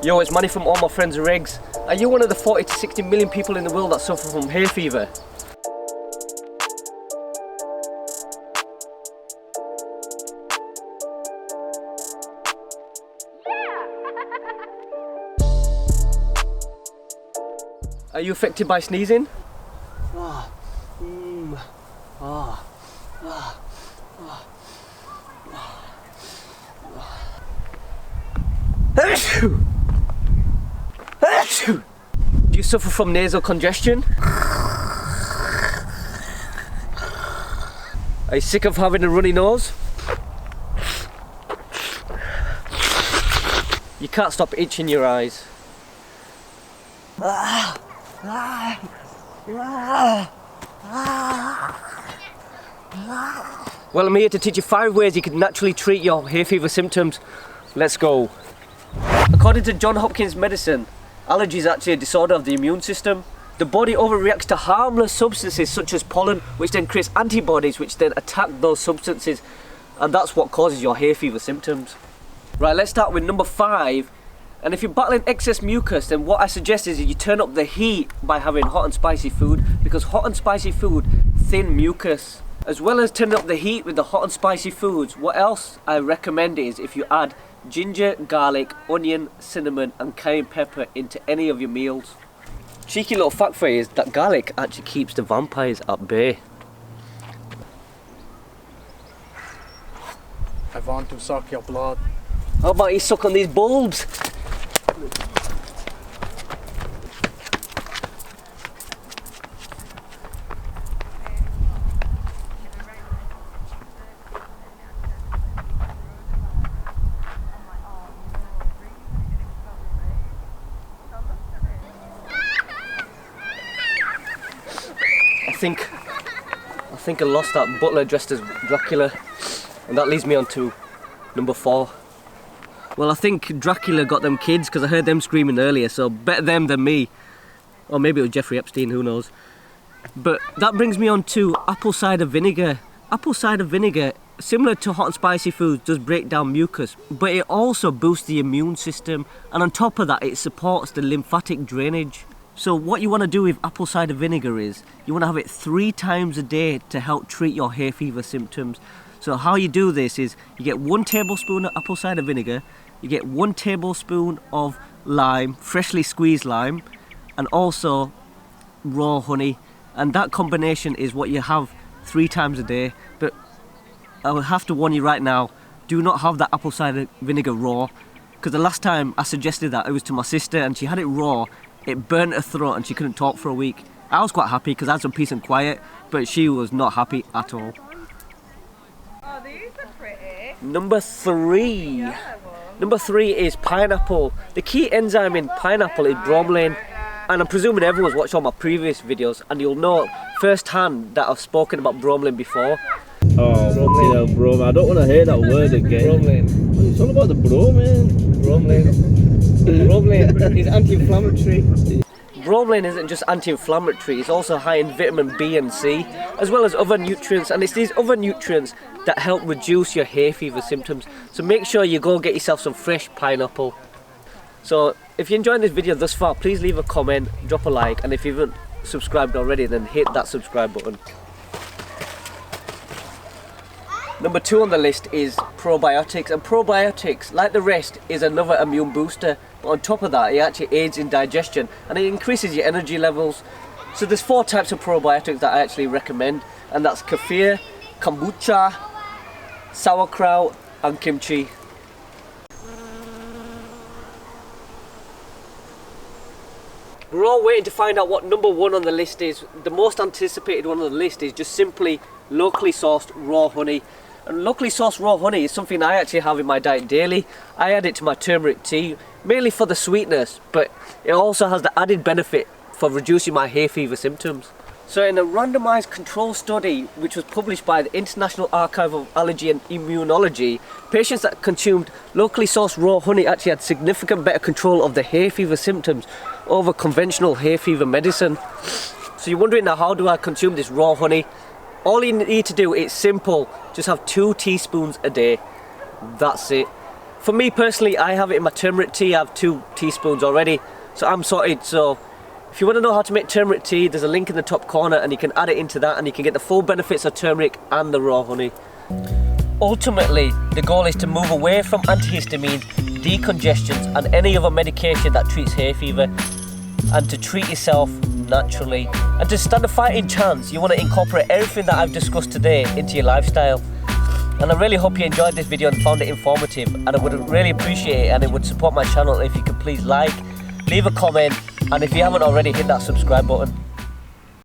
Yo, it's Manny from All My Friends Are Eggs. Are you one of the 40 to 60 million people in the world that suffer from hay fever? Are you affected by sneezing? Do you suffer from nasal congestion? Are you sick of having a runny nose? You can't stop itching your eyes. Well, I'm here to teach you 5 ways you can naturally treat your hay fever symptoms. Let's go. According to Johns Hopkins medicine, allergy is actually a disorder of the immune system. The body overreacts to harmless substances such as pollen, which then creates antibodies which then attack those substances, and that's what causes your hay fever symptoms. Right, let's start with number 5. And if you're battling excess mucus, then what I suggest is you turn up the heat by having hot and spicy food, because hot and spicy food thin mucus. As well as turning up the heat with the hot and spicy foods, what else I recommend is if you add ginger, garlic, onion, cinnamon and cayenne pepper into any of your meals. Cheeky little fact for you is that garlic actually keeps the vampires at bay. I want to suck your blood. How about you suck on these bulbs? I think I lost that butler dressed as Dracula, and that leads me on to number 4. Well, I think Dracula got them kids because I heard them screaming earlier, so better them than me. Or maybe it was Jeffrey Epstein, who knows. But that brings me on to apple cider vinegar. Apple cider vinegar, similar to hot and spicy foods, does break down mucus, but it also boosts the immune system, and on top of that it supports the lymphatic drainage. So what you want to do with apple cider vinegar is you want to have it 3 times a day to help treat your hay fever symptoms. So how you do this is you get 1 tablespoon of apple cider vinegar, you get 1 tablespoon of lime, freshly squeezed lime, and also raw honey, and that combination is what you have 3 times a day. But I will have to warn you right now, do not have that apple cider vinegar raw, because the last time I suggested that, it was to my sister and she had it raw. It burnt her throat and she couldn't talk for a week. I was quite happy because I had some peace and quiet, but she was not happy at all. Oh, these are pretty. Number 3. Number 3 is pineapple. The key enzyme in pineapple is bromelain, and I'm presuming everyone's watched all my previous videos and you'll know firsthand that I've spoken about bromelain before. Oh, bromelain. Bromelain. I don't want to hear that word again. Bromelain. It's all about the bromelain. Bromelain. Bromelain is anti-inflammatory. Bromelain isn't just anti-inflammatory, it's also high in vitamin B and C, as well as other nutrients, and it's these other nutrients that help reduce your hay fever symptoms. So make sure you go get yourself some fresh pineapple. So if you're enjoying this video thus far, please leave a comment, drop a like, and if you haven't subscribed already, then hit that subscribe button. Number 2 on the list is probiotics, and probiotics, like the rest, is another immune booster, but on top of that it actually aids in digestion and it increases your energy levels. So there's 4 types of probiotics that I actually recommend, and that's kefir, kombucha, sauerkraut and kimchi. We're all waiting to find out what number 1 on the list is. The most anticipated one on the list is just simply locally sourced raw honey. And locally sourced raw honey is something I actually have in my diet daily. I add it to my turmeric tea, mainly for the sweetness, but it also has the added benefit for reducing my hay fever symptoms. So in a randomized control study which was published by the International Archive of Allergy and Immunology, patients that consumed locally sourced raw honey actually had significant better control of the hay fever symptoms over conventional hay fever medicine. So you're wondering now, how do I consume this raw honey? All you need to do, it's simple, just have 2 teaspoons a day. That's it. For me personally, I have it in my turmeric tea. I have 2 teaspoons already, so I'm sorted. So if you want to know how to make turmeric tea, there's a link in the top corner and you can add it into that and you can get the full benefits of turmeric and the raw honey. Ultimately, the goal is to move away from antihistamines, decongestants and any other medication that treats hay fever, and to treat yourself naturally. And to stand a fighting chance, you want to incorporate everything that I've discussed today into your lifestyle. And I really hope you enjoyed this video and found it informative, and I would really appreciate it, and it would support my channel if you could please like, leave a comment, and if you haven't already, hit that subscribe button.